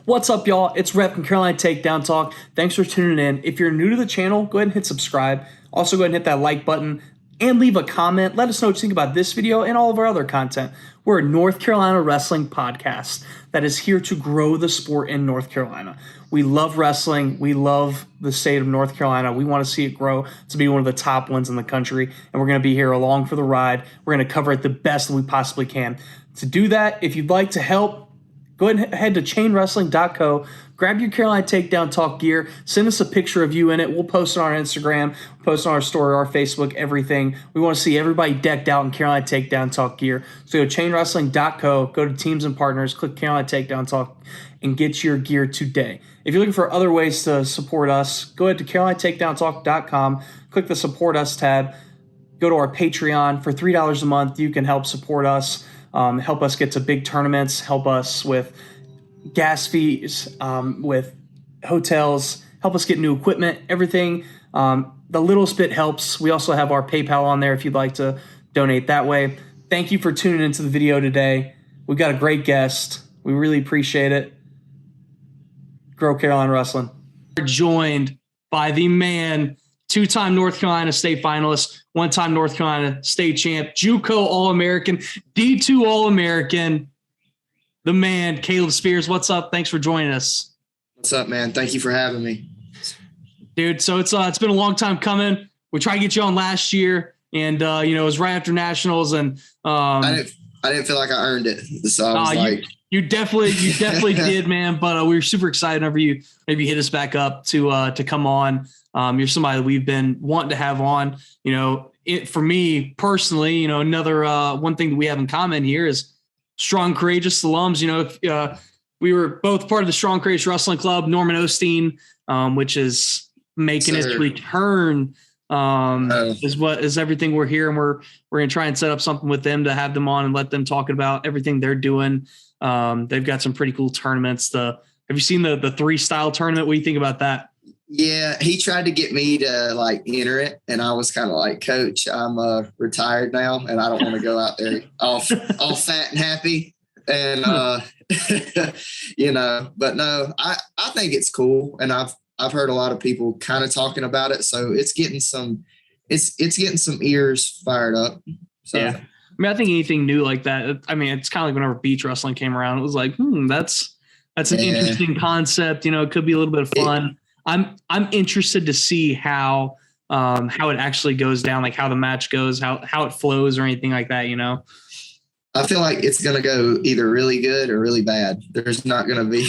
What's up, y'all? It's Rep from Carolina Takedown Talk. Thanks for tuning in. If you're new to the channel, go ahead and hit subscribe. Also, go ahead and hit that like button and leave a comment. Let us know what you think about this video and all of our other content. We're a North Carolina wrestling podcast that is here to grow the sport in North Carolina. We love wrestling. We love the state of North Carolina. We want to see it grow to be one of the top ones in the country, and we're going to be here along for the ride. We're going to cover it the best that we possibly can. To do that, if you'd like to help, go ahead and head to chainwrestling.co, grab your Carolina Takedown Talk gear, send us a picture of you in it. We'll post it on our Instagram, post it on our story, our Facebook, everything. We want to see everybody decked out in Carolina Takedown Talk gear. So go to chainwrestling.co, go to Teams and Partners, click Carolina Takedown Talk, and get your gear today. If you're looking for other ways to support us, go ahead to CarolinaTakedownTalk.com, click the Support Us tab, go to our Patreon. For $3 a month, you can help support us, help us get to big tournaments, help us with gas fees, with hotels, help us get new equipment, everything. The littlest bit helps. We also have our PayPal on there if you'd like to donate that way. Thank you for tuning into the video today. We've got a great guest. We really appreciate it. Grow Carolina Wrestling. We're joined by the man, two-time North Carolina State finalist, one-time North Carolina State champ, Juco All-American, D2 All-American, the man, Caleb Spears. What's up? Thanks for joining us. What's up, man? Thank you for having me. Dude, so it's been a long time coming. We tried to get you on last year, and it was right after Nationals, and I didn't feel like I earned it. So I was you definitely did, man. But we were super excited whenever you maybe hit us back up to come on. You're somebody that we've been wanting to have on. For me personally, another one thing that we have in common here is strong, courageous alums. We were both part of the Strong, Courageous Wrestling Club. Norman Osteen, which is making its return. Is everything we're here, and we're gonna try and set up something with them to have them on and let them talk about everything they're doing. They've got some pretty cool tournaments. Have you seen the 3-style tournament? What do you think about that? Yeah, he tried to get me to enter it, and I was kind of like, Coach, I'm retired now, and I don't want to go out there all fat and happy. And but no, I think it's cool, and I've heard a lot of people kind of talking about it, so it's getting some ears fired up. So. Yeah. I think anything new like that, it's kind of like whenever beach wrestling came around, it was like, that's an interesting concept. It could be a little bit of fun. I'm interested to see how it actually goes down, like how the match goes, how it flows or anything like that, I feel like it's going to go either really good or really bad. There's not going to be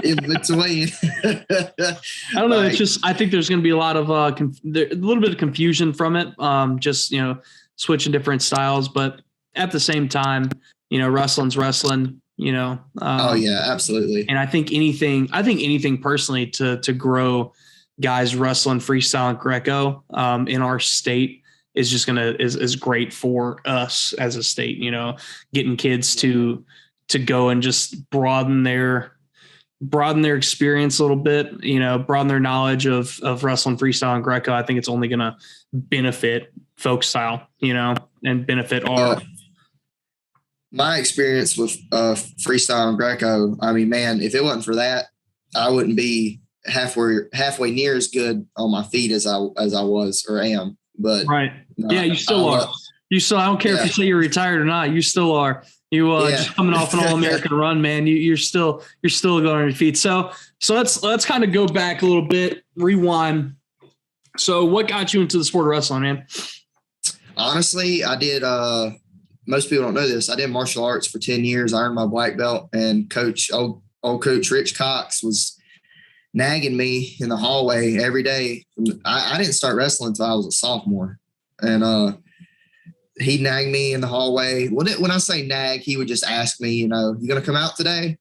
in between. I don't know. It's just, I think there's going to be a lot of a little bit of confusion from it. Just, switching different styles, but at the same time, wrestling's wrestling, oh yeah, absolutely. And I think anything personally to grow guys wrestling freestyle and Greco in our state is just is great for us as a state, getting kids to go and just broaden their experience a little bit, broaden their knowledge of wrestling freestyle and Greco. I think it's only going to benefit folk style, and benefit our. My experience with freestyle and Greco, man, if it wasn't for that, I wouldn't be halfway near as good on my feet as I was or am. But right, yeah, you still are. I don't care if you say you're retired or not. You still are. Just coming off an All-American run, man. You're still going on your feet. So let's kind of go back a little bit, rewind. So what got you into the sport of wrestling, man? Honestly, I did. Most people don't know this. I did martial arts for 10 years. I earned my black belt, and old Coach Rich Cox was nagging me in the hallway every day. I didn't start wrestling until I was a sophomore, and he nagged me in the hallway. When I say nag, he would just ask me, you going to come out today?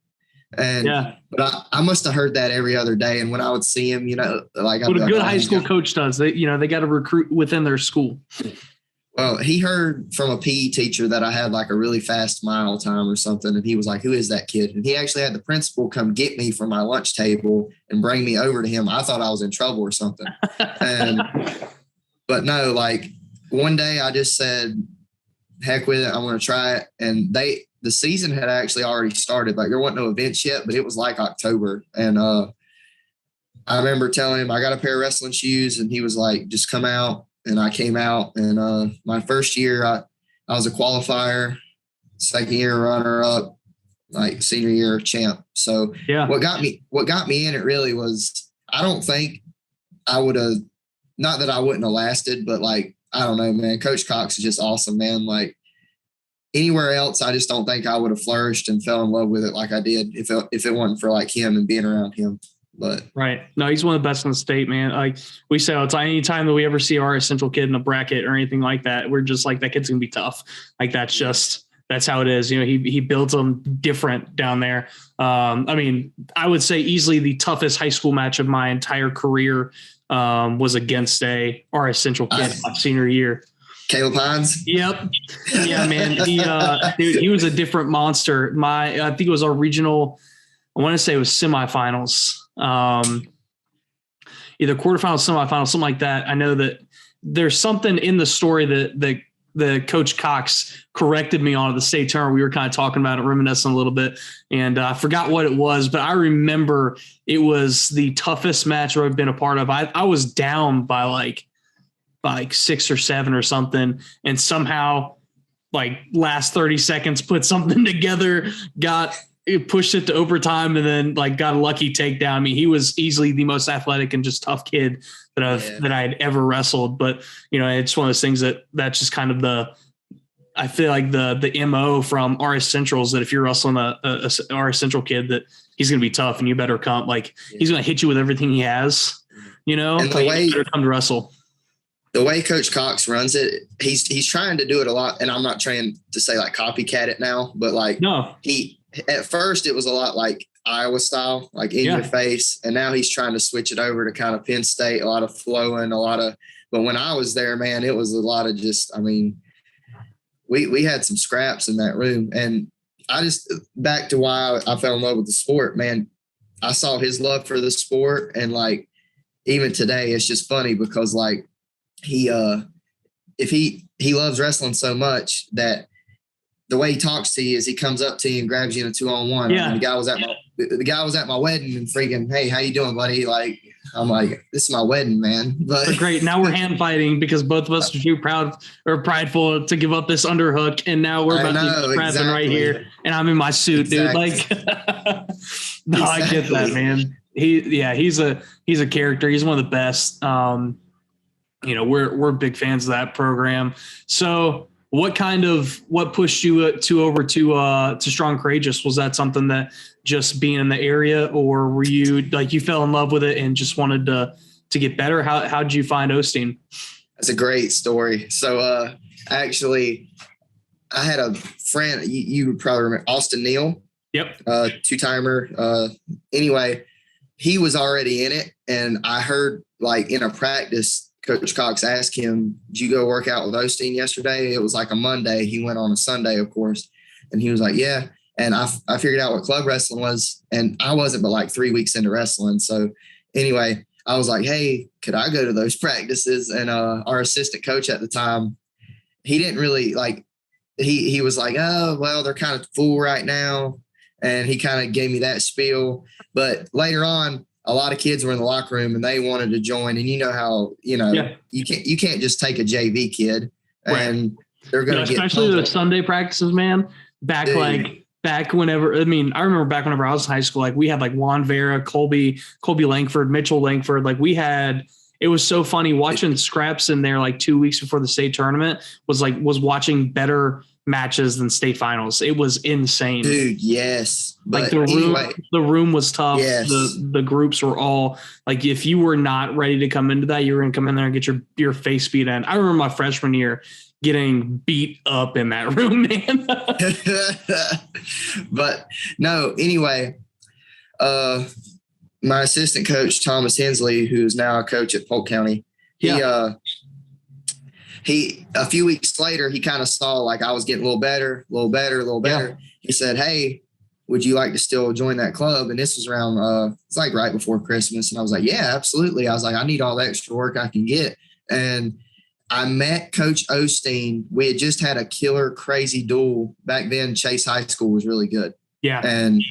And but I must have heard that every other day. And when I would see him, what a good high school coach does, they got to recruit within their school. Well, he heard from a PE teacher that I had like a really fast mile time or something. And he was like, who is that kid? And he actually had the principal come get me from my lunch table and bring me over to him. I thought I was in trouble or something. But no, one day I just said, heck with it. I'm going to try it. And the season had actually already started. Like there wasn't no events yet, but it was like October. And I remember telling him I got a pair of wrestling shoes, and he was like, just come out. And I came out, and my first year I was a qualifier, second year runner up, like senior year champ. So what got me in it really was, I don't think I would have, not that I wouldn't have lasted, but like, I don't know, man, Coach Cox is just awesome, man. Like anywhere else, I just don't think I would have flourished and fell in love with it like I did if it wasn't for like him and being around him. But right. No, he's one of the best in the state, man. Like we say all the time, anytime that we ever see our Central kid in a bracket or anything like that, we're just like, that kid's going to be tough. Like that's how it is. You know, he builds them different down there. I mean, I would say easily the toughest high school match of my entire career was against our Central kid my senior year. Caleb Hines. Yep. Yeah, man. He was a different monster. I think it was our regional, I want to say it was semifinals. Either quarterfinals, semifinals, something like that. I know that there's something in the story that the Coach Cox corrected me on at the state tournament. We were kind of talking about it, reminiscing a little bit, and I forgot what it was, but I remember it was the toughest match I've been a part of. I was down by like 6 or 7 or something, and somehow like last 30 seconds put something together, pushed it to overtime, and then like got a lucky takedown. I mean, he was easily the most athletic and just tough kid that I had ever wrestled. But you know, it's one of those things that's just kind of I feel like the MO from RS Central is that if you're wrestling a RS Central kid, that he's going to be tough and you better come. Like he's going to hit you with everything he has. You know, and the way you better come to wrestle. The way Coach Cox runs it, he's trying to do it a lot. And I'm not trying to say like copycat it now, but like at first it was a lot like Iowa style, like in your face. And now he's trying to switch it over to kind of Penn State, a lot of flowing, but when I was there, man, it was a lot of just, I mean, we had some scraps in that room. And I just, back to why I fell in love with the sport, man, I saw his love for the sport. And like, even today, it's just funny because like, he loves wrestling so much that the way he talks to you is he comes up to you and grabs you in a 2-on-1. Yeah. I mean, the guy was at my wedding and freaking, hey, how you doing, buddy? Like, I'm like, this is my wedding, man. But great. Now we're hand fighting because both of us are too prideful to give up this underhook. And now we're about to be prepping right here. And I'm in my suit, dude. Like, no, I get that, man. He's a character. He's one of the best. You know, we're big fans of that program. So what pushed you over to Strong Courageous? Was that something that just being in the area, or were you like, you fell in love with it and just wanted to get better? How did you find Osteen? That's a great story. So actually I had a friend, you would probably remember Austin Neal. Yep. 2-timer. Anyway, he was already in it. And I heard like in a practice, Coach Cox asked him, did you go work out with Osteen yesterday? It was like a Monday. He went on a Sunday, of course. And he was like, yeah. And I figured out what club wrestling was. And I wasn't but like 3 weeks into wrestling. So anyway, I was like, hey, could I go to those practices? And our assistant coach at the time, he didn't really like, he was like, oh, well, they're kind of full right now. And he kind of gave me that spiel. But later on, a lot of kids were in the locker room and they wanted to join. And you know how, you can't just take a JV kid and they're going to get, especially the Sunday practices, man. Back whenever, I remember back whenever I was in high school, like we had like Juan Vera, Colby Langford, Mitchell Langford. Like it was so funny watching scraps in there like 2 weeks before the state tournament was watching better matches than state finals. It was insane, dude. Yes. Like the room was tough. Yes. The groups were all like, if you were not ready to come into that, you were going to come in there and get your face beat in. I remember my freshman year getting beat up in that room, man. But no, anyway, my assistant coach, Thomas Hensley, who's now a coach at Polk County, he a few weeks later, he kind of saw like I was getting a little better. Yeah. He said, hey, would you like to still join that club? And this was around, it's like right before Christmas. And I was like, yeah, absolutely. I was like, I need all the extra work I can get. And I met Coach Osteen. We had just had a killer, crazy duel. Back then, Chase High School was really good. Yeah. And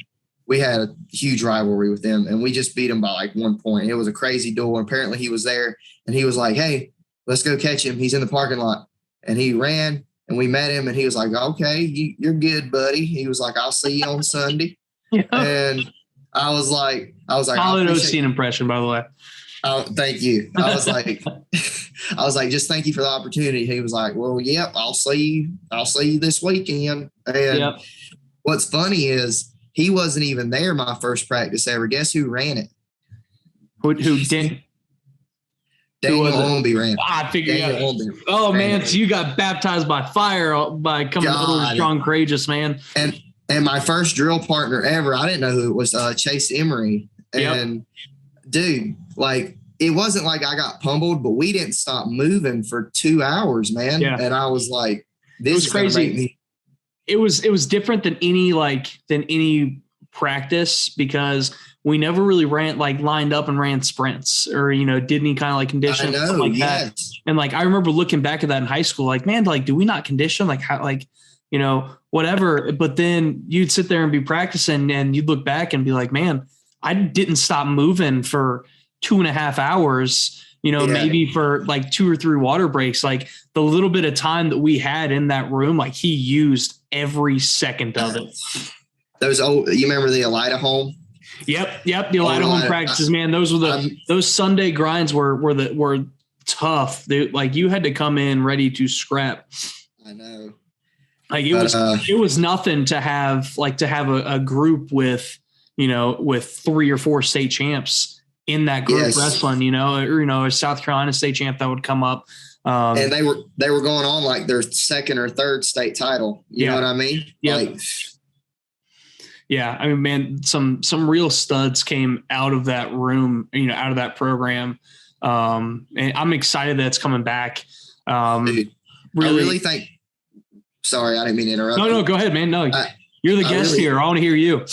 we had a huge rivalry with them, and we just beat them by like 1 point. It was a crazy duel. And apparently he was there, and he was like, hey, let's go catch him. He's in the parking lot. And he ran, and we met him, and he was like, okay, you're good, buddy. He was like, I'll see you on Sunday. Yeah. And I was like, solid Osteen impression, by the way. Oh, thank you. I was like, just thank you for the opportunity. He was like, well, yep, I'll see you this weekend. And what's funny is he wasn't even there my first practice ever. Guess who ran it? Who did? Daniel Holmby ran. I figured out. Oh man, so you got baptized by fire by coming over to Strong Courageous, man. And my first drill partner ever, I didn't know who it was, Chase Emery. And dude, like, it wasn't like I got pummeled, but we didn't stop moving for 2 hours, man. Yeah. And I was like, this is crazy. It was different than any practice, because we never really lined up and ran sprints or, did any kind of like conditioning like that. And like, I remember looking back at that in high school, like, man, like, do we not condition? Like how, like, whatever. But then you'd sit there and be practicing and you'd look back and be like, man, I didn't stop moving for 2.5 hours, maybe for like 2 or 3 water breaks. Like the little bit of time that we had in that room, like he used every second of it. You remember the Elida home? Yep. The Elida home practices, man. Those were those Sunday grinds were tough. Like you had to come in ready to scrap. I know. Like it was nothing to have a group with 3 or 4 state champs in that group wrestling, or a South Carolina state champ that would come up. And they were going on like their second or third state title. You know what I mean? Yeah. I mean, man, some real studs came out of that room, out of that program. And I'm excited that it's coming back. Dude, I really think, sorry, I didn't mean to interrupt. No, go ahead, man. No, you're the guest here. I want to hear you.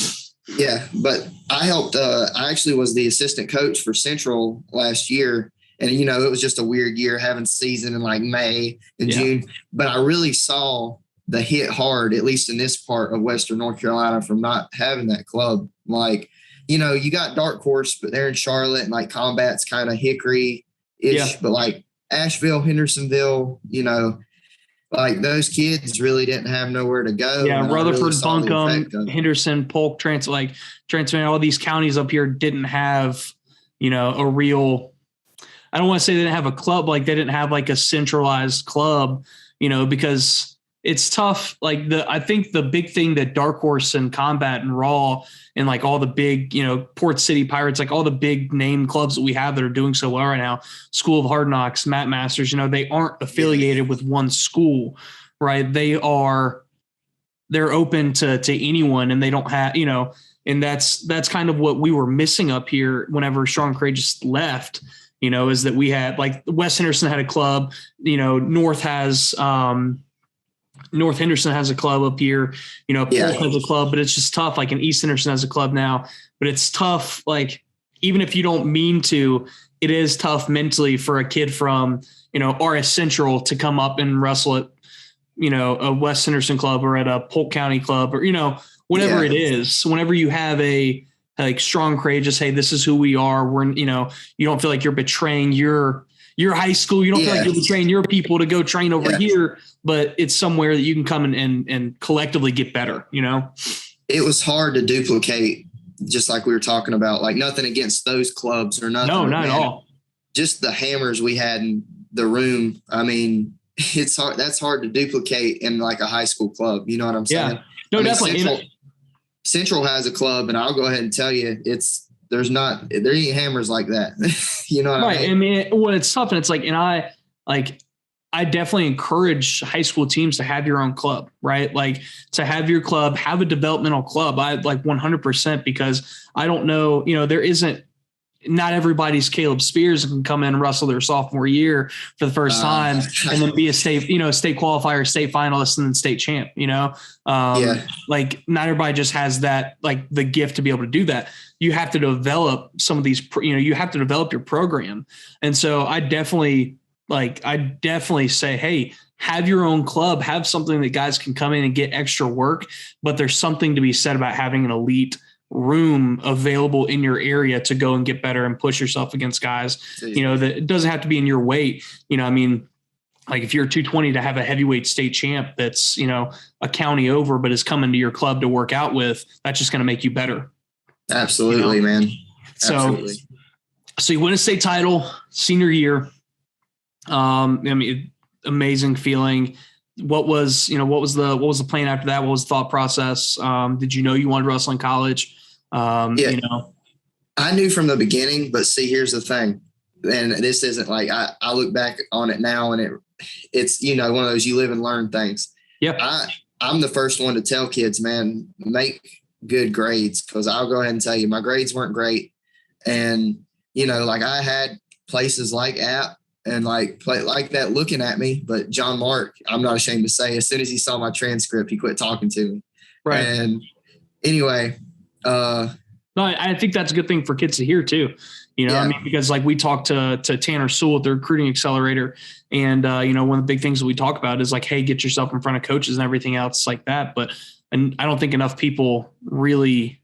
Yeah, but I helped. I actually was the assistant coach for Central last year. And, it was just a weird year having season in like May and June. But I really saw the hit hard, at least in this part of Western North Carolina, from not having that club. Like, you got Dark Horse, but they're in Charlotte, and like Combat's kind of Hickory-ish. But like Asheville, Hendersonville, like those kids really didn't have nowhere to go. Yeah, Rutherford, Buncombe, Henderson, Polk, Transylvania, all these counties up here didn't have, a real, I don't want to say they didn't have a club, like they didn't have like a centralized club, because it's tough. Like I think the big thing that Dark Horse and Combat and Raw and like all the big, Port City Pirates, like all the big name clubs that we have that are doing so well right now, School of Hard Knocks, Matt Masters, they aren't affiliated with one school, right? They're open to anyone, and they don't have, and that's kind of what we were missing up here whenever Strong Courageous left, is that we had like West Henderson had a club, North Henderson has a club up here, Polk has a club, but it's just tough. Like in East Henderson has a club now, but it's tough. Like, even if you don't mean to, it is tough mentally for a kid from, RS Central to come up and wrestle at, a West Henderson club or at a Polk County club or, whatever it is. Whenever you have a like Strong Courageous, hey, this is who we are. We're, you don't feel like you're betraying your high school. You don't feel like you're betraying your people to go train over here, but it's somewhere that you can come and collectively get better, It was hard to duplicate, just like we were talking about, like nothing against those clubs or nothing. No, not at all. Just the hammers we had in the room. I mean, it's hard. That's hard to duplicate in like a high school club. You know what I'm saying? Yeah. No, definitely. Central has a club, and I'll go ahead and tell you, there ain't hammers like that. You know what I mean? I mean, it's tough, and it's like, and I definitely encourage high school teams to have your own club, right? Like to have your club, have a developmental club. I like 100%, because I don't know, not everybody's Caleb Spears can come in and wrestle their sophomore year for the first time and then be a state qualifier, state finalist, and then state champ, like not everybody just has that, like the gift to be able to do that. You have to develop some of these, you have to develop your program. And so I definitely like I definitely say, hey, have your own club, have something that guys can come in and get extra work. But there's something to be said about having an elite room available in your area to go and get better and push yourself against guys, that it doesn't have to be in your weight. I mean, like if you're 220 to have a heavyweight state champ that's, a county over, but is coming to your club to work out with, that's just going to make you better. Absolutely, man. Absolutely. So you win a state title senior year. I mean, amazing feeling. What was the plan after that? What was the thought process? Did you know you wanted to wrestle in college? I knew from the beginning, but see, here's the thing. And this isn't like, I look back on it now and it's, one of those you live and learn things. Yep. I'm the first one to tell kids, man, make good grades. Cause I'll go ahead and tell you, my grades weren't great. And, like I had places like App and like that looking at me, but John Mark, I'm not ashamed to say, as soon as he saw my transcript, he quit talking to me. Right. And anyway, no, I think that's a good thing for kids to hear too. I mean, because like we talked to Tanner Sewell at the recruiting accelerator, and one of the big things that we talk about is like, hey, get yourself in front of coaches and everything else like that. And I don't think enough people really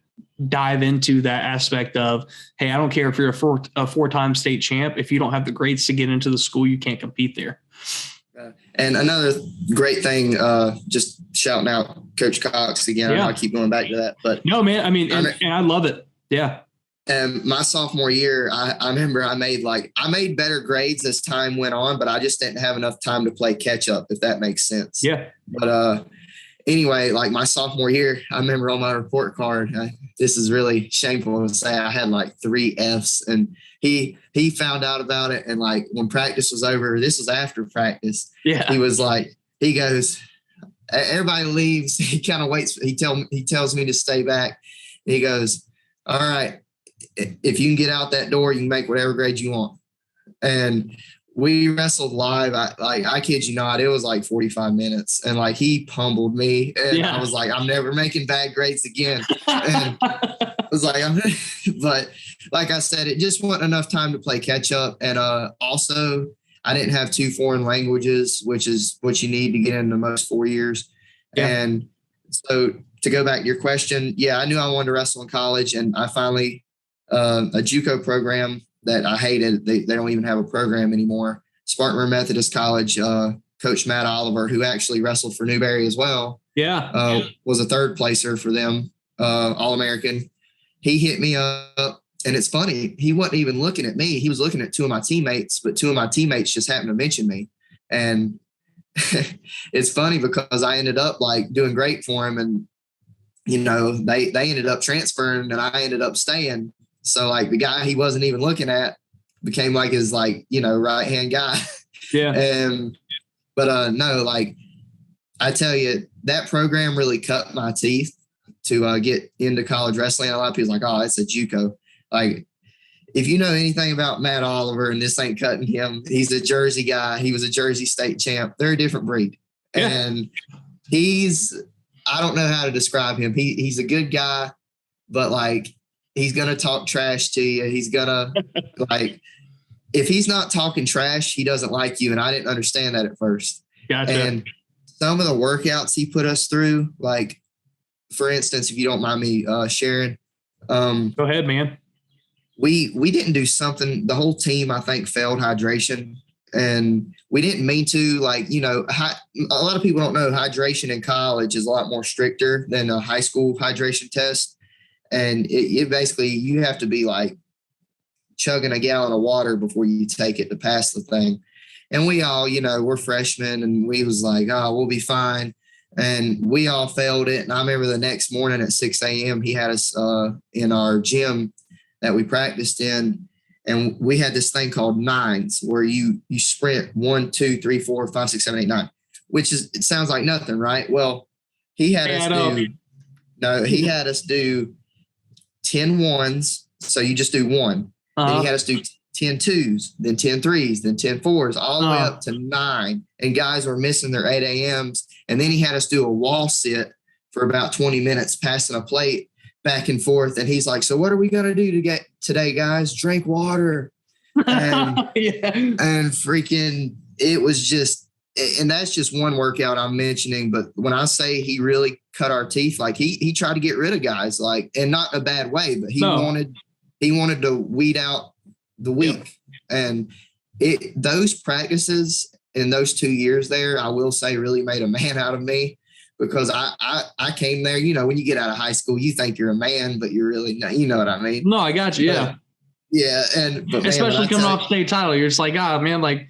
dive into that aspect of, hey, I don't care if you're a four-time state champ. If you don't have the grades to get into the school, you can't compete there. And another great thing, just shouting out Coach Cox again. I keep going back to that, but no, man. I mean, and I love it. Yeah. And my sophomore year, I remember I made better grades as time went on, but I just didn't have enough time to play catch up, if that makes sense. Yeah. But anyway, like my sophomore year, I remember on my report card, this is really shameful to say, I had like 3 Fs, and he found out about it. And like when practice was over, this was after practice. Yeah. He was like, he goes, everybody leaves. He kind of waits. He tells me to stay back. He goes, all right, if you can get out that door, you can make whatever grade you want. And we wrestled live. I kid you not, it was like 45 minutes, and like he pummeled me, and I was like, I'm never making bad grades again. And I was like, but like I said, it just wasn't enough time to play catch up. And also I didn't have 2 foreign languages, which is what you need to get into most 4 years. Yeah. And so to go back to your question, I knew I wanted to wrestle in college, and I finally a Juco program that I hated. They don't even have a program anymore. Spartanburg Methodist College, Coach Matt Oliver, who actually wrestled for Newberry as well. Was a third placer for them, All-American. He hit me up, and it's funny. He wasn't even looking at me. He was looking at 2 of my teammates, but 2 of my teammates just happened to mention me. And it's funny because I ended up like doing great for him, and they ended up transferring, and I ended up staying. So like the guy he wasn't even looking at became like his right-hand guy. Yeah. But no, like I tell you, that program really cut my teeth to get into college wrestling. A lot of people are like, oh, it's a Juco. Like if you know anything about Matt Oliver, and this ain't cutting him, he's a Jersey guy. He was a Jersey state champ. They're a different breed. Yeah. And I don't know how to describe him. He's a good guy, but like, he's going to talk trash to you. He's going to like, if he's not talking trash, he doesn't like you. And I didn't understand that at first. Gotcha. And some of the workouts he put us through, like for instance, if you don't mind me sharing. Go ahead, man. We didn't do something. The whole team, I think, failed hydration, and we didn't mean to. Like, a lot of people don't know hydration in college is a lot more stricter than a high school hydration test. And it basically, you have to be like chugging a gallon of water before you take it to pass the thing. And we all, we're freshmen, and we was like, oh, we'll be fine. And we all failed it. And I remember the next morning at 6 a.m., he had us in our gym that we practiced in. And we had this thing called nines, where you sprint 1, 2, 3, 4, 5, 6, 7, 8, 9, it sounds like nothing, right? Well, he had us do 10 ones. So you just do 1. Then he had us do 10 twos, then 10 threes, then 10 fours, all the way up to 9. And guys were missing their 8 a.m.s. And then he had us do a wall sit for about 20 minutes, passing a plate back and forth. And he's like, so what are we going to do today, guys? Drink water. And, Yeah. and freaking, it was just, and that's just one workout I'm mentioning. But when I say he really cut our teeth, like he tried to get rid of guys, like, and not in a bad way, but he wanted to weed out the weak. And those practices in those 2 years there, I will say, really made a man out of me, because I came there, you know, when you get out of high school, you think you're a man, but you're really not, you know what I mean? No, I got you. Yeah. Yeah. But especially coming off state title, you're just like, man, like,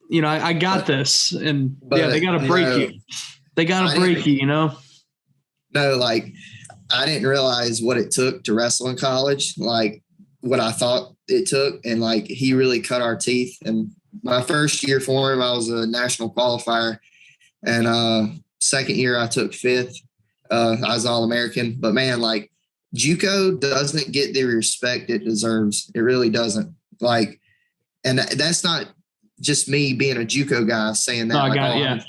you know, I got this. And they got to break you. They got to break you, you know? No, like, I didn't realize what it took to wrestle in college, like what I thought it took. And like, he really cut our teeth. And my first year for him, I was a national qualifier. And second year I took fifth. I was All-American. But man, like, JUCO doesn't get the respect it deserves. It really doesn't. Like, and that's not just me being a JUCO guy saying that. No, like,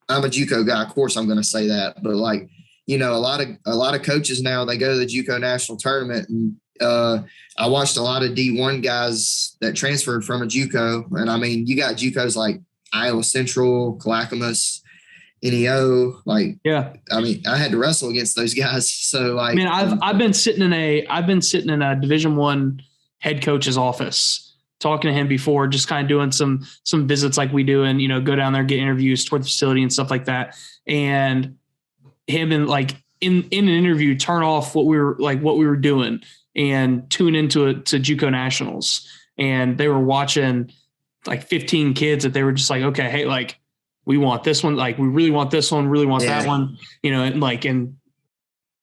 I'm a JUCO guy. Of course I'm going to say that. But like, you know, a lot of coaches now, they go to the JUCO national tournament, and I watched a lot of D1 guys that transferred from a JUCO. And I mean, you got JUCOs like Iowa Central, Clackamas, NEO. Like, yeah, I mean, I had to wrestle against those guys. So like, man, I've been sitting in a Division I head coach's office, talking to him before, just kind of doing some visits like we do, and, you know, go down there, get interviews, tour the facility and stuff like that. And him, and like in an interview, turn off what we were doing and tune into it to JUCO Nationals. And they were watching like 15 kids that they were just like, okay, hey, like, we want this one. Like, we really want this one, really want that one, you know, and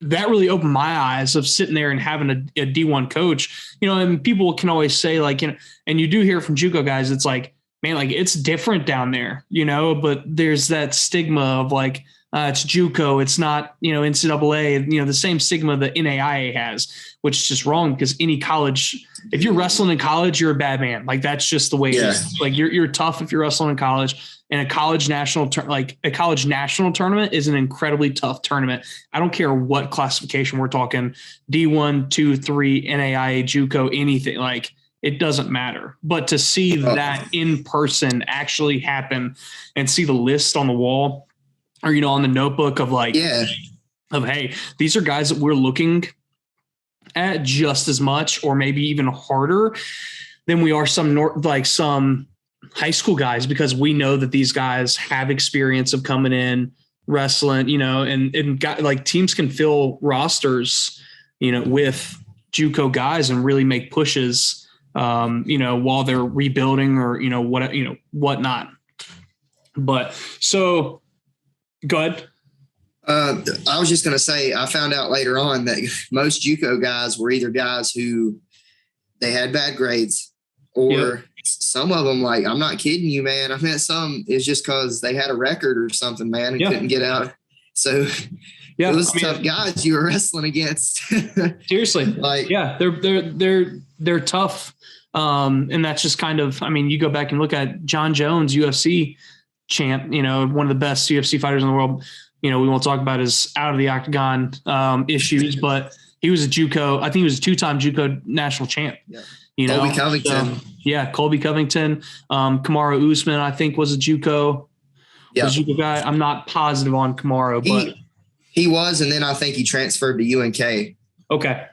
that really opened my eyes of sitting there and having a D1 coach, you know. And people can always say, like, you know, and you do hear from JUCO guys, it's like, man, like, it's different down there, you know, but there's that stigma of like, it's JUCO, it's not, you know, NCAA, you know, the same stigma that NAIA has, which is just wrong, because any college, if you're wrestling in college, you're a bad man. Like, that's just the way it is. Like, you're tough if you're wrestling in college. And a college national tournament is an incredibly tough tournament. I don't care what classification we're talking, D1, 2, 3, NAIA, JUCO, anything. Like, it doesn't matter. But to see that in person actually happen, and see the list on the wall, or, you know, on the notebook of like, hey, these are guys that we're looking at just as much, or maybe even harder than we are some high school guys, because we know that these guys have experience of coming in, wrestling, you know, and got, like, teams can fill rosters, you know, with JUCO guys and really make pushes, you know, while they're rebuilding, or, you know, whatnot. But so go ahead. I was just going to say, I found out later on that most JUCO guys were either guys who they had bad grades, or some of them, like, I'm not kidding you, man, I met some, it's just because they had a record or something, man, and couldn't get out. So it was tough guys you were wrestling against. Seriously. Like, they're tough. And that's just kind of, I mean, you go back and look at Jon Jones, UFC champ, you know, one of the best UFC fighters in the world. You know, we won't talk about his out of the octagon issues, but he was a JUCO. I think he was a 2-time JUCO national champ. Yeah. You know, Colby Covington. Colby Covington. Kamaru Usman, I think, was a JUCO. Yeah. Was a JUCO guy. I'm not positive on Kamaru, but he was, and then I think he transferred to UNK. Okay.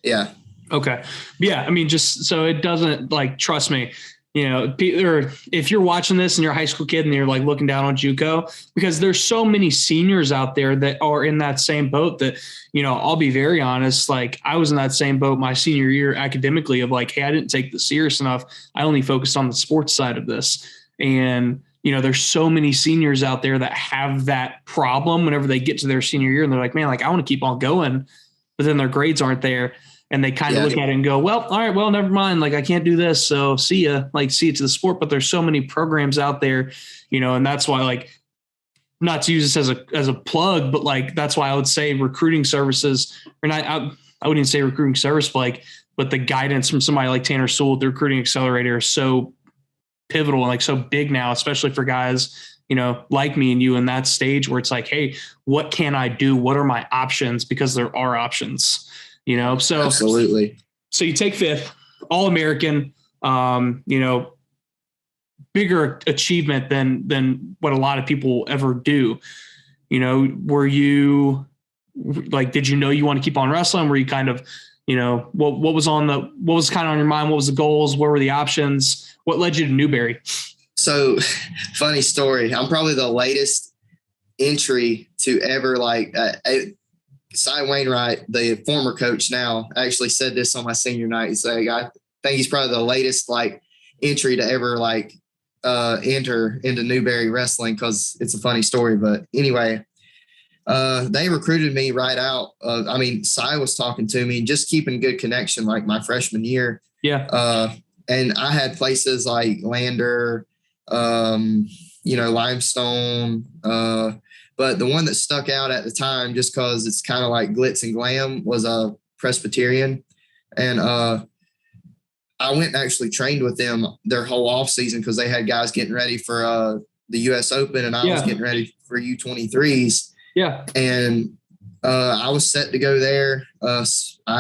Yeah. Okay. Yeah. I mean, just so it doesn't, like, trust me, you know, or if you're watching this and you're a high school kid and you're like looking down on JUCO, because there's so many seniors out there that are in that same boat that, you know, I'll be very honest. Like, I was in that same boat my senior year academically of like, hey, I didn't take this serious enough. I only focused on the sports side of this. And, you know, there's so many seniors out there that have that problem whenever they get to their senior year and they're like, man, like, I want to keep on going, but then their grades aren't there. And they kind of look at it and go, well, all right, well, never mind. Like, I can't do this. So see ya, like, see it to the sport. But there's so many programs out there, you know, and that's why, like, not to use this as a plug, but like, that's why I would say recruiting services, or not, I wouldn't even say recruiting service, but the guidance from somebody like Tanner Sewell, the recruiting accelerator, is so pivotal and like so big now, especially for guys, you know, like me and you in that stage where it's like, hey, what can I do? What are my options? Because there are options. You know, so absolutely. So you take fifth, All-American, bigger achievement than what a lot of people ever do. Were you like, did you know you want to keep on wrestling? Were you kind of, what was kind of on your mind? What was the goals? What were the options? What led you to Newberry? So funny story. I'm probably the latest entry to ever Cy Wainwright, the former coach now, actually said this on my senior night. He's like, I think he's probably the latest entry to ever enter into Newberry wrestling, because it's a funny story. But anyway, they recruited me right out. Cy was talking to me, just keeping good connection my freshman year. Yeah. And I had places like Lander, Limestone, but the one that stuck out at the time, just because it's kind of like glitz and glam, was a Presbyterian. And I went and actually trained with them their whole off season, because they had guys getting ready for the U.S. Open, and I was getting ready for U23s. Yeah. And I was set to go there. I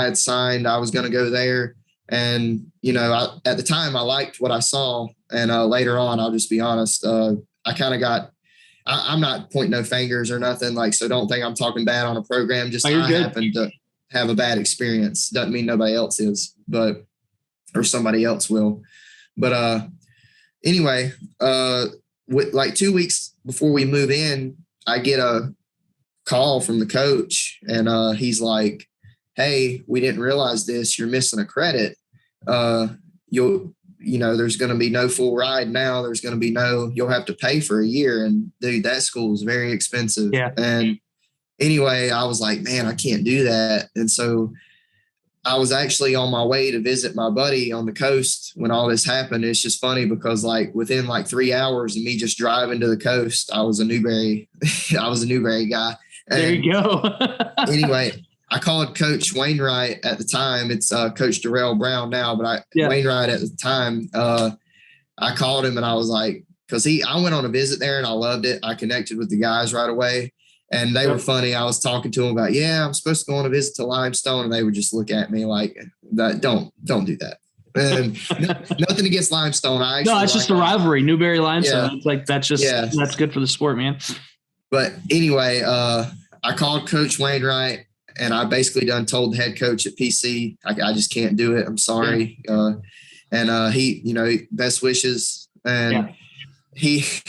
had signed. I was going to go there. And, at the time, I liked what I saw. And later on, I'll just be honest, I kind of I'm not pointing no fingers or nothing, so don't think I'm talking bad on a program. Just I happened to have a bad experience. Doesn't mean nobody else is, or somebody else will. But anyway, with 2 weeks before we move in, I get a call from the coach, and he's like, "Hey, we didn't realize this. You're missing a credit. There's going to be no full ride now. There's going to be you'll have to pay for a year." And dude, that school is very expensive. Yeah. And anyway, I was like, man, I can't do that. And so I was actually on my way to visit my buddy on the coast when all this happened. It's just funny because within 3 hours of me just driving to the coast, I was a Newberry guy. And there you go. Anyway, I called Coach Wainwright at the time. It's Coach Darrell Brown now, but Wainwright at the time, I called him and I was like, because I went on a visit there and I loved it. I connected with the guys right away, and they were funny. I was talking to them about, I'm supposed to go on a visit to Limestone, and they would just look at me like, that. Don't do that. And nothing against Limestone. No, it's just a rivalry. Newberry Limestone. Yeah. That's good for the sport, man. But anyway, I called Coach Wainwright, and I basically told the head coach at PC, I just can't do it. I'm sorry. And he, best wishes. And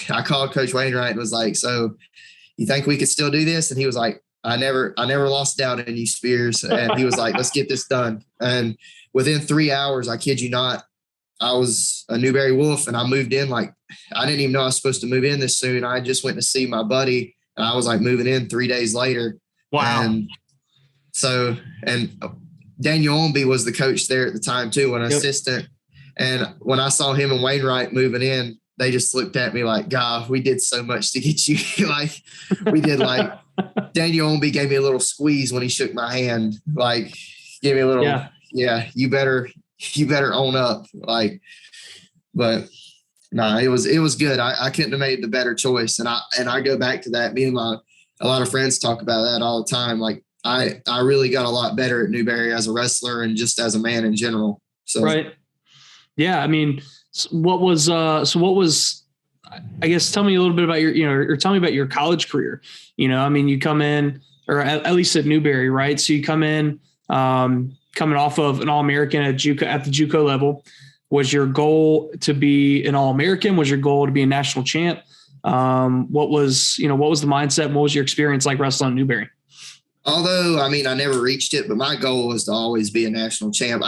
I called Coach Wainwright and was like, "So you think we could still do this?" And he was like, I never lost doubt in you, Spears. And he was like, "Let's get this done." And within 3 hours, I kid you not, I was a Newberry Wolf, and I moved in. I didn't even know I was supposed to move in this soon. I just went to see my buddy, and I was moving in 3 days later. Wow. And Daniel Ownby was the coach there at the time too, an assistant. And when I saw him and Wainwright moving in, they just looked at me like, "God, we did so much to get you." We did Daniel Ownby gave me a little squeeze when he shook my hand, gave me a little, you better own up. But nah, it was good. I couldn't have made the better choice. And I go back to that. Me and a lot of friends talk about that all the time. I really got a lot better at Newberry as a wrestler and just as a man in general. So right. Yeah. I mean, what was, I guess, tell me a little bit about or tell me about your college career. I mean, you come in, or at least at Newberry, right? So you come in, coming off of an All-American at the Juco level. Was your goal to be an All-American? Was your goal to be a national champ? What was the mindset? What was your experience like wrestling at Newberry? Although, I mean, I never reached it, but my goal was to always be a national champ.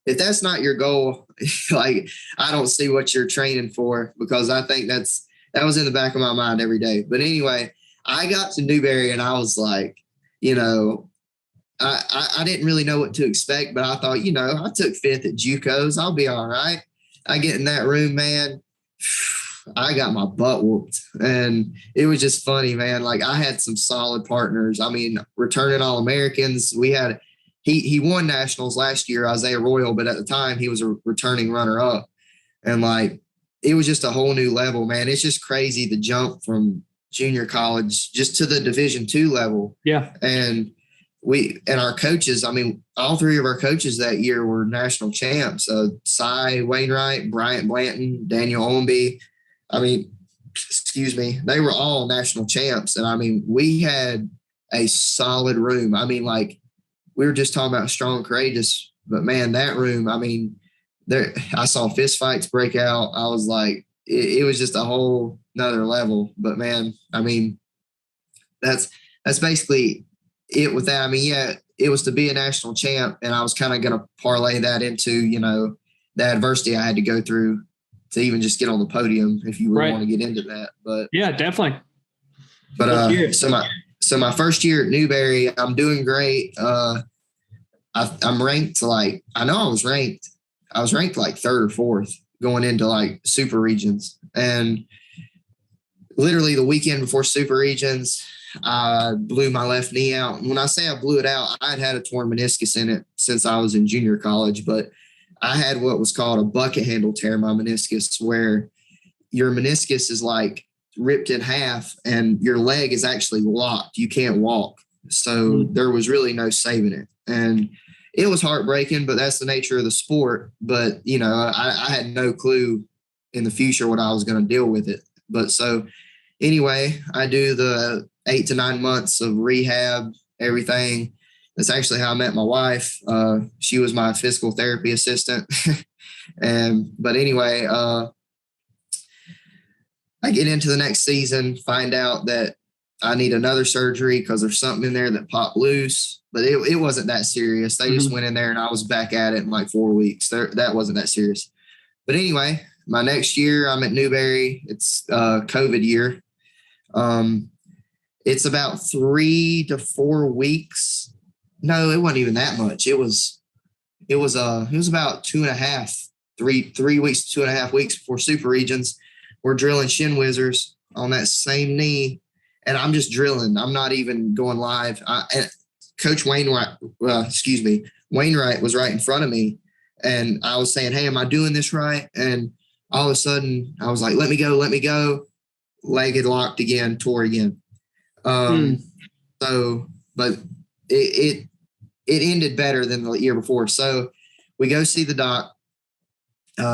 If that's not your goal, I don't see what you're training for, because I think that was in the back of my mind every day. But anyway, I got to Newberry and I was like, I didn't really know what to expect, but I thought, I took fifth at Juco's. I'll be all right. I get in that room, man. I got my butt whooped, and it was just funny, man. I had some solid partners. I mean, returning All-Americans. We had, he won nationals last year, Isaiah Royal, but at the time he was a returning runner up. And it was just a whole new level, man. It's just crazy the jump from junior college just to the Division II level. Yeah. And and our coaches, I mean, all three of our coaches that year were national champs. Cy Wainwright, Bryant Blanton, Daniel Owenby. I mean, excuse me, they were all national champs. And I mean, we had a solid room. I mean, like, we were just talking about strong and courageous, but man, that room, I mean, I saw fist fights break out. I was like, it was just a whole nother level. But man, I mean, that's basically it with that. I mean, yeah, it was to be a national champ, and I was kind of going to parlay that into, you know, the adversity I had to go through to even just get on the podium, if you really want to get into that. But yeah, definitely. But so my first year at Newberry, I'm doing great. I'm ranked like, I know I was ranked like third or fourth going into like super regions. And literally the weekend before super regions, I blew my left knee out. And when I say I blew it out, I'd had a torn meniscus in it since I was in junior college, but I had what was called a bucket handle tear in my meniscus, where your meniscus is like ripped in half and your leg is actually locked. You can't walk. So there was really no saving it. And it was heartbreaking, but that's the nature of the sport. But, you know, I had no clue in the future what I was going to deal with it. But so anyway, I do the 8 to 9 months of rehab, everything. That's actually how I met my wife. She was my physical therapy assistant. But anyway, I get into the next season, find out that I need another surgery because there's something in there that popped loose. But it wasn't that serious. They just went in there and I was back at it in like 4 weeks. That wasn't that serious. But anyway, my next year I'm at Newberry. It's COVID year. It's about 3 to 4 weeks. No, it wasn't even that much. It was about 2.5, 3 weeks, 2.5 weeks before super regions. We're drilling shin whizzers on that same knee, and I'm just drilling. I'm not even going live. And Coach Wainwright was right in front of me, and I was saying, "Hey, am I doing this right?" And all of a sudden, I was like, "Let me go." Leg had locked again, tore again. So, but it ended better than the year before. So we go see the doc.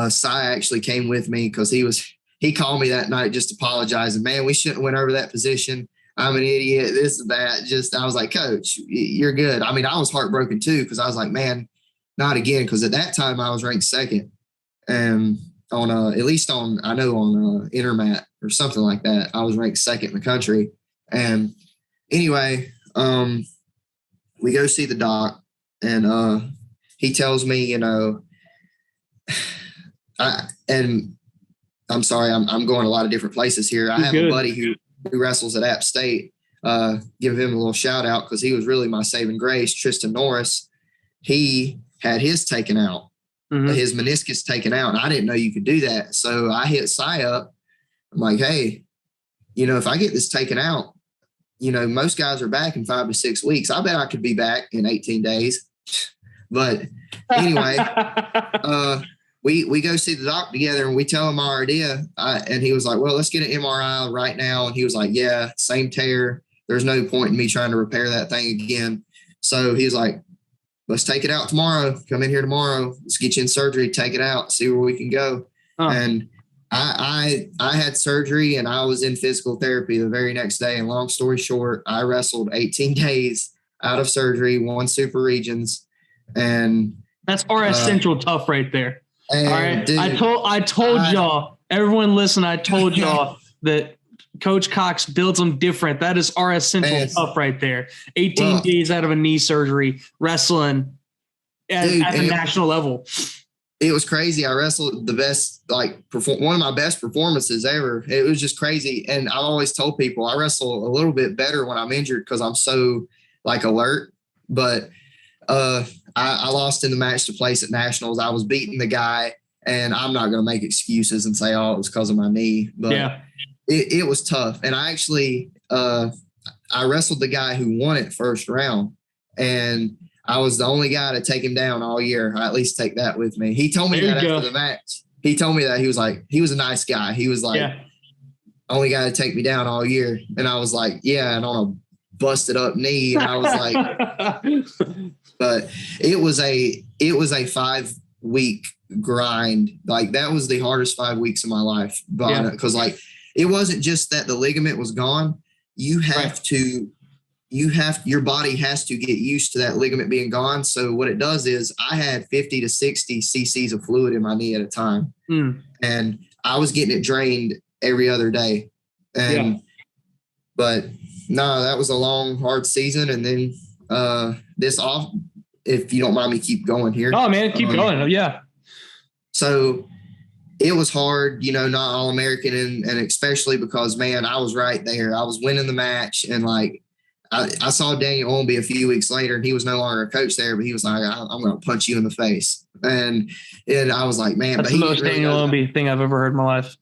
Cy actually came with me because he called me that night just apologizing. Man, we shouldn't have went over that position. I'm an idiot. This and that. I was like, Coach, you're good. I mean, I was heartbroken too, because I was like, man, not again. Because at that time I was ranked second, and on Intermat or something like that, I was ranked second in the country. And anyway, we go see the doc, and he tells me, you know, I'm sorry, I'm going a lot of different places here. I have a buddy who wrestles at App State. Give him a little shout out because he was really my saving grace. Tristan Norris, he had his taken out, his meniscus taken out, and I didn't know you could do that. So I hit Cy up. I'm like, hey, you know, if I get this taken out, you know, most guys are back in 5 to 6 weeks. I bet I could be back in 18 days. But anyway, we go see the doc together, and we tell him our idea. And he was like, well, let's get an MRI right now. And he was like, yeah, same tear. There's no point in me trying to repair that thing again. So he was like, let's take it out tomorrow. Come in here tomorrow. Let's get you in surgery, take it out, see where we can go. And I had surgery, and I was in physical therapy the very next day. And long story short, I wrestled 18 days out of surgery, won super regions. And that's RS Central tough right there. All right. Dude, I told y'all, everyone listen, I told y'all that Coach Cox builds them different. That is RS Central tough right there. 18 days out of a knee surgery, wrestling at the national level. It was crazy. I wrestled the best, one of my best performances ever. It was just crazy. And I always told people I wrestle a little bit better when I'm injured because I'm so alert. But I lost in the match to place at nationals. I was beating the guy, and I'm not going to make excuses and say, oh, it was because of my knee. But it was tough. And I actually, I wrestled the guy who won it first round, and I was the only guy to take him down all year. I at least take that with me. He told me that after the match. He told me that. He was like, he was a nice guy. He was like, only guy to take me down all year. And I was like, yeah. And on busted up knee. And I was like, but it was a 5-week grind. Like that was the hardest 5 weeks of my life. But because like, it wasn't just that the ligament was gone. You have to, your body has to get used to that ligament being gone. So what it does is I had 50 to 60 cc's of fluid in my knee at a time. And I was getting it drained every other day. And, but no, that was a long, hard season. And then if you don't mind me keep going here. Oh man, keep going. Yeah. So it was hard, not All-American. And especially because, man, I was right there. I was winning the match. And like, I saw Daniel Ownby a few weeks later, and he was no longer a coach there, but he was like, I'm going to punch you in the face. And I was like, man, that's the most Daniel Ownby thing I've ever heard in my life.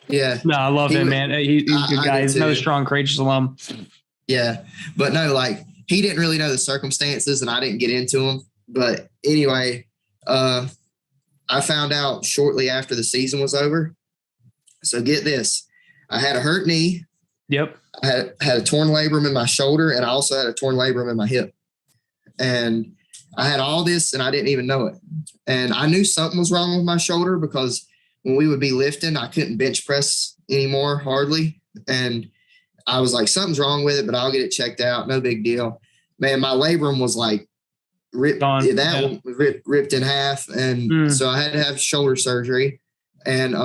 Yeah. No, I love him, man. He's a good guy. He's another strong, courageous alum. Yeah. But no, like he didn't really know the circumstances and I didn't get into them. But anyway, I found out shortly after the season was over. So get this. I had a hurt knee. Yep. I had a torn labrum in my shoulder, and I also had a torn labrum in my hip. And I had all this, and I didn't even know it. And I knew something was wrong with my shoulder because when we would be lifting, I couldn't bench press anymore, hardly. And I was like, something's wrong with it, but I'll get it checked out. No big deal. Man, my labrum was like ripped. One was ripped in half. And so I had to have shoulder surgery. And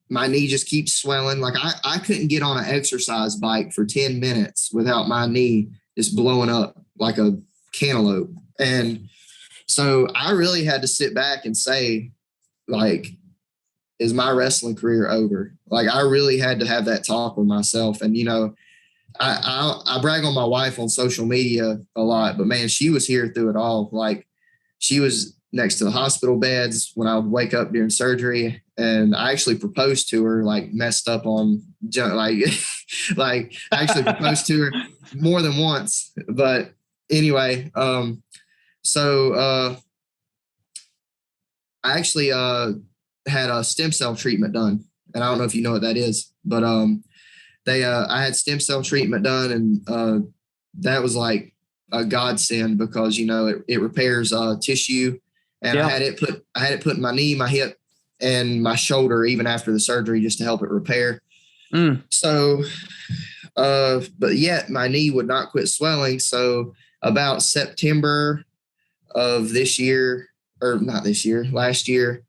my knee just keeps swelling. Like I couldn't get on an exercise bike for 10 minutes without my knee just blowing up like a cantaloupe. And so I really had to sit back and say, like, is my wrestling career over? Like I really had to have that talk with myself. And, I brag on my wife on social media a lot, but man, she was here through it all. Like she was next to the hospital beds when I would wake up during surgery. And I actually proposed to her, like messed up on like I actually proposed to her more than once. But anyway, so I actually had a stem cell treatment done. And I don't know if you know what that is, but I had stem cell treatment done, and that was like a godsend because it repairs tissue. And I had it put in my knee, my hip, and my shoulder even after the surgery just to help it repair. So, but yet my knee would not quit swelling. So about September of this year, or not this year, last year,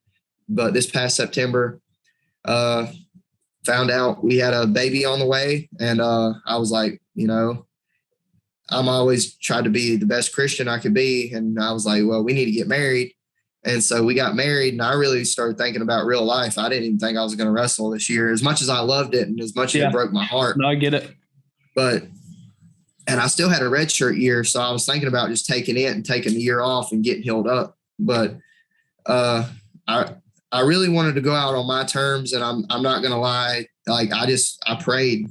but this past September, found out we had a baby on the way. And I was like, I'm always tried to be the best Christian I could be. And I was like, well, we need to get married. And so we got married, and I really started thinking about real life. I didn't even think I was going to wrestle this year as much as I loved it and as much as it broke my heart. No, I get it. And I still had a redshirt year. So I was thinking about just taking it and taking the year off and getting healed up. But I really wanted to go out on my terms, and I'm not going to lie. Like I prayed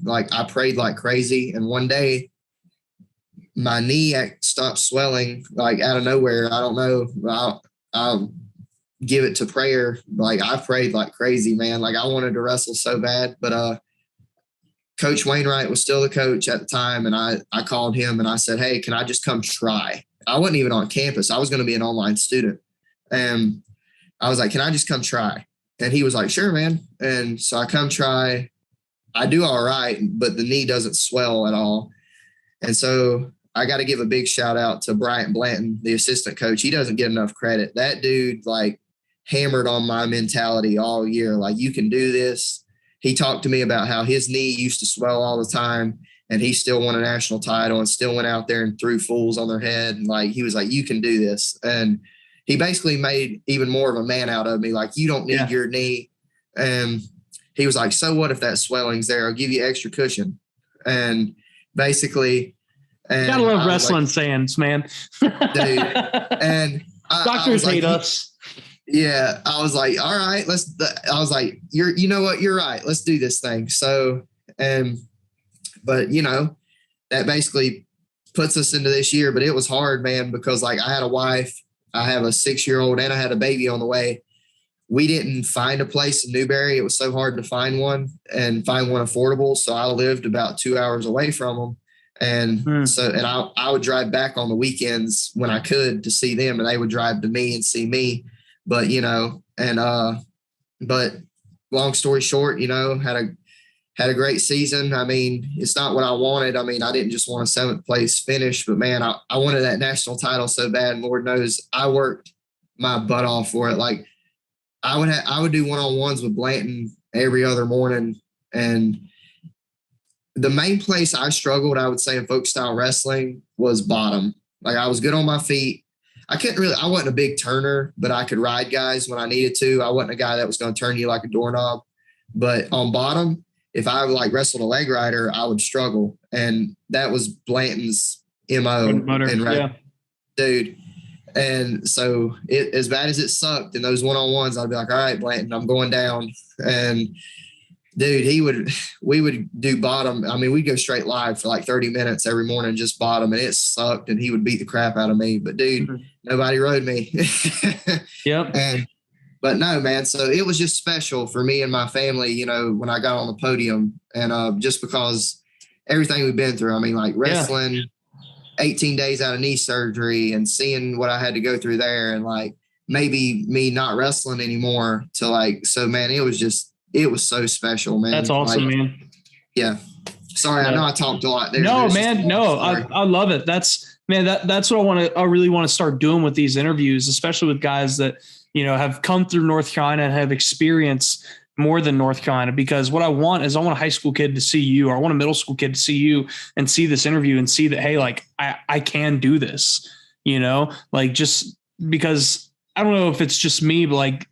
like crazy. And one day my knee stopped swelling like out of nowhere. I don't know. I'll give it to prayer. Like I prayed like crazy, man. Like I wanted to wrestle so bad, but Coach Wainwright was still the coach at the time. And I called him and I said, hey, can I just come try? I wasn't even on campus. I was going to be an online student. And I was like, can I just come try? And he was like, sure, man. And so I come try. I do all right, but the knee doesn't swell at all. And so I got to give a big shout out to Bryant Blanton, the assistant coach. He doesn't get enough credit. That dude like hammered on my mentality all year. Like, you can do this. He talked to me about how his knee used to swell all the time, and he still won a national title and still went out there and threw fools on their head. And like, he was like, you can do this. And he basically made even more of a man out of me. Like, you don't need your knee. And he was like, so what if that swelling's there? I'll give you extra cushion. And basically, and gotta love wrestling sayings, man. Dude, and doctors hate us. Yeah, I was like, all right, I was like, you know what, you're right. Let's do this thing. So, but that basically puts us into this year. But it was hard, man, because like I had a wife, I have a 6-year-old, and I had a baby on the way. We didn't find a place in Newberry. It was so hard to find one and find one affordable. So I lived about 2 hours away from them. And I would drive back on the weekends when I could to see them, and they would drive to me and see me. But, but long story short, had a great season. I mean, it's not what I wanted. I mean, I didn't just want a 7th place finish, but man, I wanted that national title so bad. And Lord knows I worked my butt off for it. Like I would do one-on-ones with Blanton every other morning. And the main place I struggled, I would say, in folk style wrestling was bottom. Like I was good on my feet. I wasn't a big turner, but I could ride guys when I needed to. I wasn't a guy that was going to turn you like a doorknob. But on bottom, if I like wrestled a leg rider, I would struggle. And that was Blanton's MO. Dude. And so as bad as it sucked in those one-on-ones, I'd be like, all right, Blanton, I'm going down. And dude, we would do bottom. I mean, we'd go straight live for like 30 minutes every morning, just bottom, and it sucked. And he would beat the crap out of me. But dude, nobody rode me. Yep. But no, man. So it was just special for me and my family, when I got on the podium, and just because everything we've been through. I mean, like wrestling, 18 days out of knee surgery, and seeing what I had to go through there, and like maybe me not wrestling anymore to like, so man, it was so special, man. That's awesome, man. Yeah. Sorry. Yeah. I know I talked a lot there. No, man. No, I love it. That's what I really want to start doing with these interviews, especially with guys that, have come through North Carolina and have experienced more than North Carolina, because what I want is I want a high school kid to see you, or I want a middle school kid to see you and see this interview and see that, hey, like I can do this, like just because I don't know if it's just me, but like,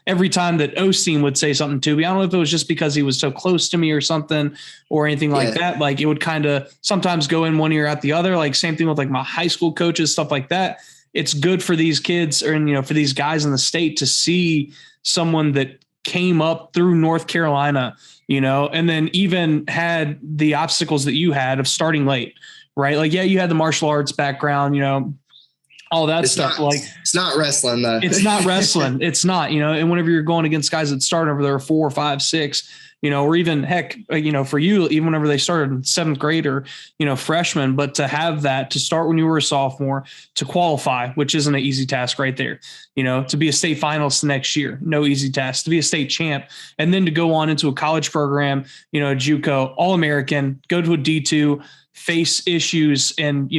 every time that Osteen would say something to me, I don't know if it was just because he was so close to me or something or anything like that. Like it would kind of sometimes go in one ear out the other. Like same thing with like my high school coaches, stuff like that. It's good for these kids or, for these guys in the state to see someone that came up through North Carolina, and then even had the obstacles that you had of starting late, right? Like, yeah, you had the martial arts background, all that stuff. It's not wrestling though. It's not wrestling. It's not, and whenever you're going against guys that start over there 4, 5, 6, or even heck, for you, even whenever they started in 7th grade or, freshman, but to have that, to start when you were a sophomore, to qualify, which isn't an easy task right there, to be a state finalist the next year, no easy task, to be a state champ, and then to go on into a college program, Juco All-American, go to a D2, face issues and,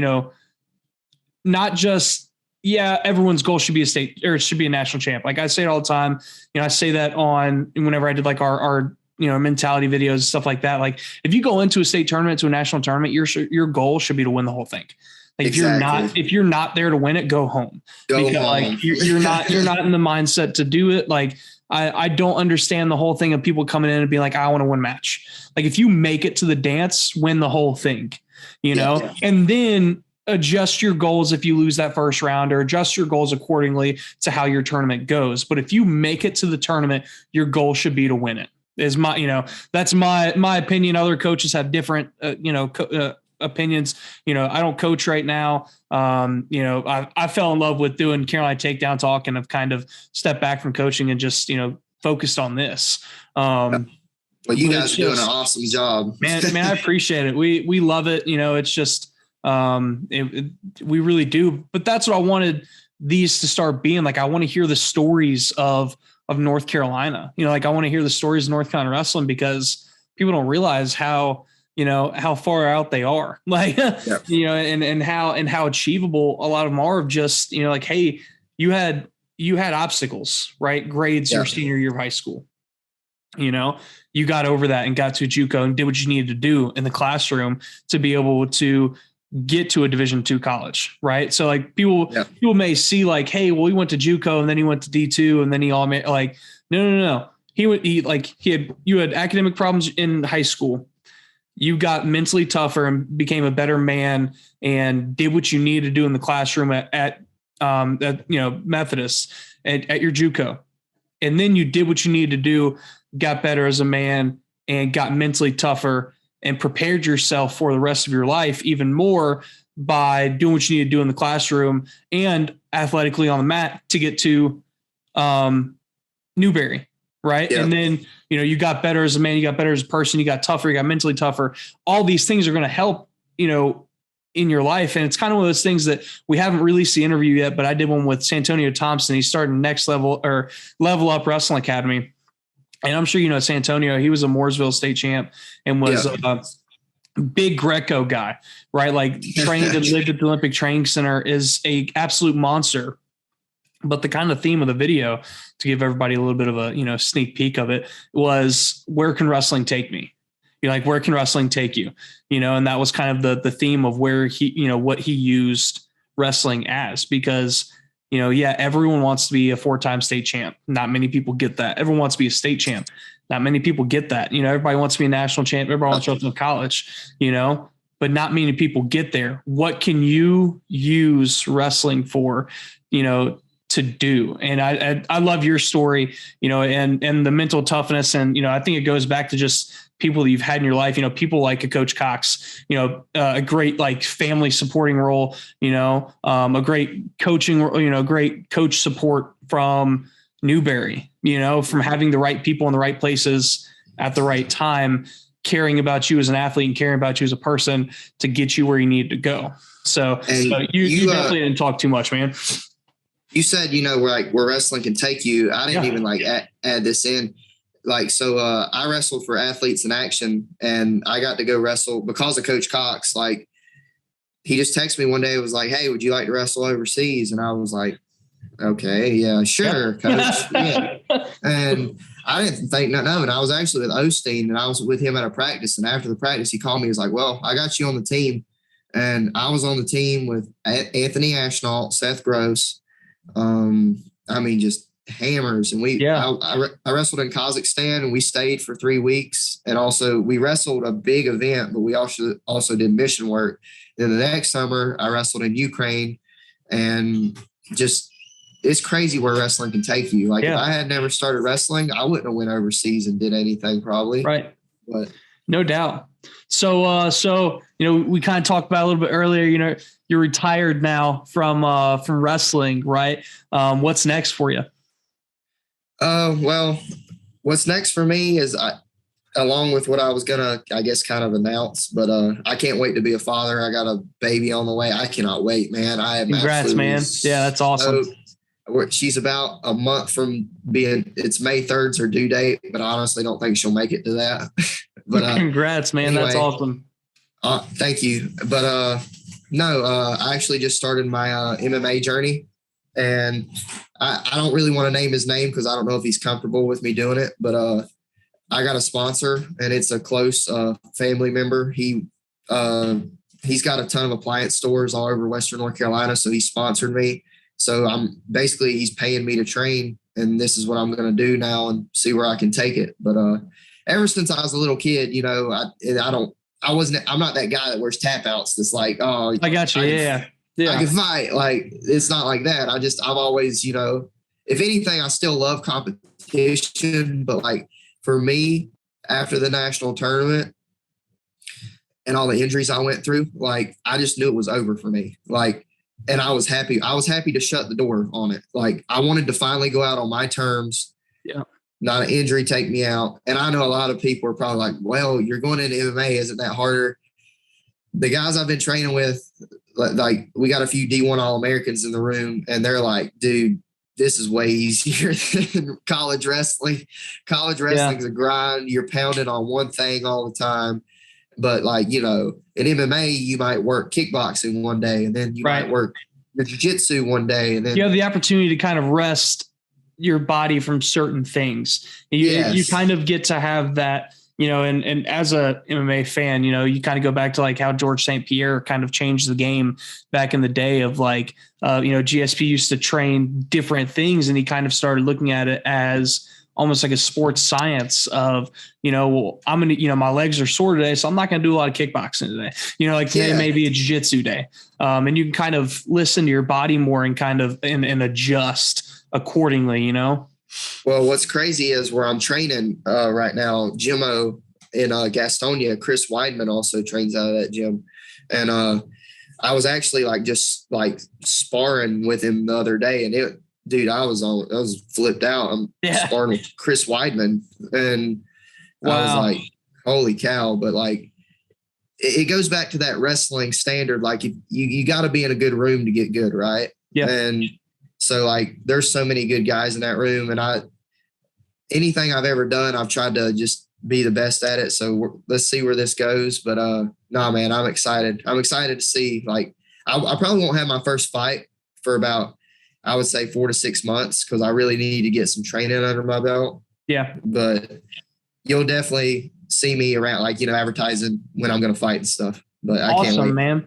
not just, everyone's goal should be a state or it should be a national champ. Like I say it all the time, I say that on whenever I did like our mentality videos and stuff like that. Like if you go into a state tournament, to a national tournament, your goal should be to win the whole thing. Like if you're not there to win it, go home. Like you're not in the mindset to do it. Like I don't understand the whole thing of people coming in and being like, I want to win a match. Like if you make it to the dance, win the whole thing, and then adjust your goals if you lose that first round, or adjust your goals accordingly to how your tournament goes. But if you make it to the tournament, your goal should be to win it. Is my, that's my opinion. Other coaches have different, opinions. I don't coach right now. I fell in love with doing Carolina Takedown Talk and have kind of stepped back from coaching and just, focused on this. Well, you guys are doing an awesome job, man. I appreciate it. We love it. It's just, we really do, but that's what I wanted these to start being. Like, I want to hear the stories of North Carolina, like I want to hear the stories of North Carolina wrestling, because people don't realize how far out they are, like, and how achievable a lot of them are, of just, like, hey, you had obstacles, right? Grades your senior year of high school, you got over that and got to JUCO and did what you needed to do in the classroom to be able to get to a Division II college. Right. So like people may see like, hey, well, he went to JUCO and then he went to D2 and then he like, no. You had academic problems in high school. You got mentally tougher and became a better man and did what you needed to do in the classroom at Methodist at your JUCO. And then you did what you needed to do, got better as a man and got mentally tougher and prepared yourself for the rest of your life even more by doing what you need to do in the classroom and athletically on the mat to get to Newberry. Right. Yeah. And then, you got better as a man, you got better as a person, you got tougher, you got mentally tougher. All these things are going to help, in your life. And it's kind of one of those things that we haven't released the interview yet, but I did one with Santonio Thompson. He's starting Next Level or Level Up Wrestling Academy. And I'm sure, Santonio, he was a Mooresville state champ and was a big Greco guy, right? Like trained and lived at the Olympic Training Center, is a absolute monster. But the kind of theme of the video, to give everybody a little bit of a, sneak peek of it, was, where can wrestling take me? Where can wrestling take you? And that was kind of the theme of where he, what he used wrestling as, because, everyone wants to be a 4-time state champ. Not many people get that. Everyone wants to be a state champ. Not many people get that. Everybody wants to be a national champ. Everybody wants to go to college, but not many people get there. What can you use wrestling for, to do? And I love your story, and the mental toughness. And, I think it goes back to just people that you've had in your life, people like a Coach Cox, a great like family supporting role, a great coaching, great coach support from Newberry, from having the right people in the right places at the right time, caring about you as an athlete and caring about you as a person to get you where you need to go. So you definitely didn't talk too much, man. You said, where wrestling can take you. I didn't even add this in. I wrestled for Athletes in Action, and I got to go wrestle because of Coach Cox. He just texted me one day. It was like, "Hey, would you like to wrestle overseas?" And I was like, "Okay, yeah, sure, Coach." Yeah. And I didn't think nothing of it. I was actually with Osteen, and I was with him at a practice. And after the practice, he called me. He was like, "Well, I got you on the team." And I was on the team with Anthony Ashnault, Seth Gross. Just hammers. And I wrestled in Kazakhstan, and we stayed for 3 weeks. And also we wrestled a big event, but we also did mission work. Then the next summer I wrestled in Ukraine, and just, it's crazy where wrestling can take you. If I had never started wrestling, I wouldn't have went overseas and did anything probably. Right. But no doubt. So, we kind of talked about a little bit earlier, you're retired now from wrestling, right? What's next for you? Well, what's next for me is along with what I was gonna, I guess, kind of announce, but I can't wait to be a father. I got a baby on the way. I cannot wait, man. Congrats, man. Yeah, that's awesome. She's about a month from it's May 3rd's her due date, but I honestly don't think she'll make it to that. But congrats, man. Anyway, that's awesome. Thank you. But I actually just started my MMA journey, and I don't really want to name his name because I don't know if he's comfortable with me doing it, but I got a sponsor, and it's a close family member. He's got a ton of appliance stores all over Western North Carolina, so he sponsored me. So he's paying me to train, and this is what I'm going to do now and see where I can take it. But ever since I was a little kid, I'm not that guy that wears tap outs. That's like, oh, I got you. Yeah. I can fight. It's not like that. I've always, if anything, I still love competition, but for me, after the national tournament and all the injuries I went through, I just knew it was over for me. And I was happy. I was happy to shut the door on it. I wanted to finally go out on my terms. Yeah. Not an injury take me out. And I know a lot of people are probably like, well, you're going into MMA. Isn't that harder? The guys I've been training with, we got a few D1 All-Americans in the room, and they're like, dude, this is way easier than college wrestling. College wrestling is a grind. You're pounding on one thing all the time. But in MMA, you might work kickboxing one day, and then you might work your jiu-jitsu one day. And then you have the opportunity to kind of rest your body from certain things. You kind of get to have that, and as a MMA fan, you kind of go back to how George St. Pierre kind of changed the game back in the day of GSP used to train different things, and he kind of started looking at it as almost like a sports science of, well, I'm going to, my legs are sore today, so I'm not going to do a lot of kickboxing today. Today may be a jiu-jitsu day. And you can kind of listen to your body more and kind of and adjust accordingly, Well, what's crazy is where I'm training right now, Jimmo in Gastonia, Chris Weidman also trains out of that gym. And I was actually just sparring with him the other day, and I was flipped out. I'm sparring with Chris Weidman, and I was like, holy cow. But it goes back to that wrestling standard. Like you got to be in a good room to get good. Right. Yeah. And so like, there's so many good guys in that room, and anything I've ever done, I've tried to just be the best at it. So let's see where this goes. But no, man, I'm excited. I'm excited to see, like, I probably won't have my first fight for about, I would say 4 to 6 months, because I really need to get some training under my belt. Yeah. But you'll definitely see me around, like, advertising when I'm going to fight and stuff. But I can't wait.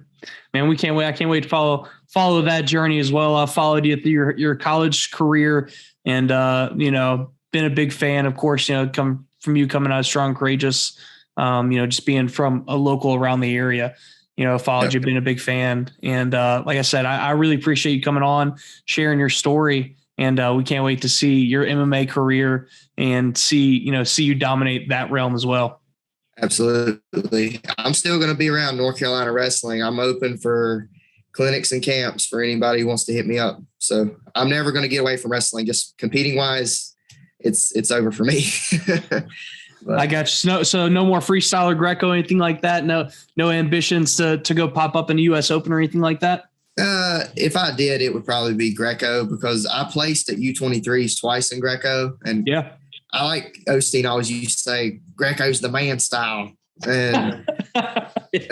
Man, we can't wait. I can't wait to follow that journey as well. I followed you through your college career, and been a big fan, of course, come from you coming out of Strong Courageous, just being from a local around the area, followed you, been a big fan. And like I said, I really appreciate you coming on, sharing your story. And we can't wait to see your MMA career and see you dominate that realm as well. Absolutely. I'm still going to be around North Carolina wrestling. I'm open for clinics and camps for anybody who wants to hit me up. So I'm never going to get away from wrestling. Just competing wise, it's over for me. I got you. So no more freestyle or Greco, anything like that. No ambitions to go pop up in the U.S. Open or anything like that. If I did, it would probably be Greco, because I placed at U23s twice in Greco, and yeah, I like Osteen always used to say Greco's the man style, and he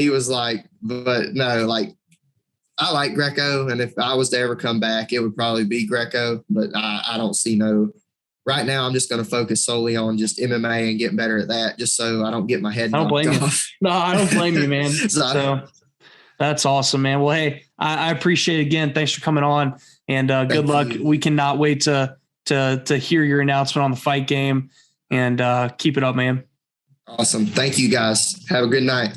was like, but no, like, I like Greco, and if I was to ever come back, it would probably be Greco. But I don't see right now. I'm just going to focus solely on just MMA and getting better at that, just so I don't get my head knocked off. No, I don't blame you, man. So that's awesome, man. Well, hey, I appreciate it again. Thanks for coming on, and good luck. We cannot wait to hear your announcement on the fight game, and keep it up, man. Awesome. Thank you, guys. Have a good night.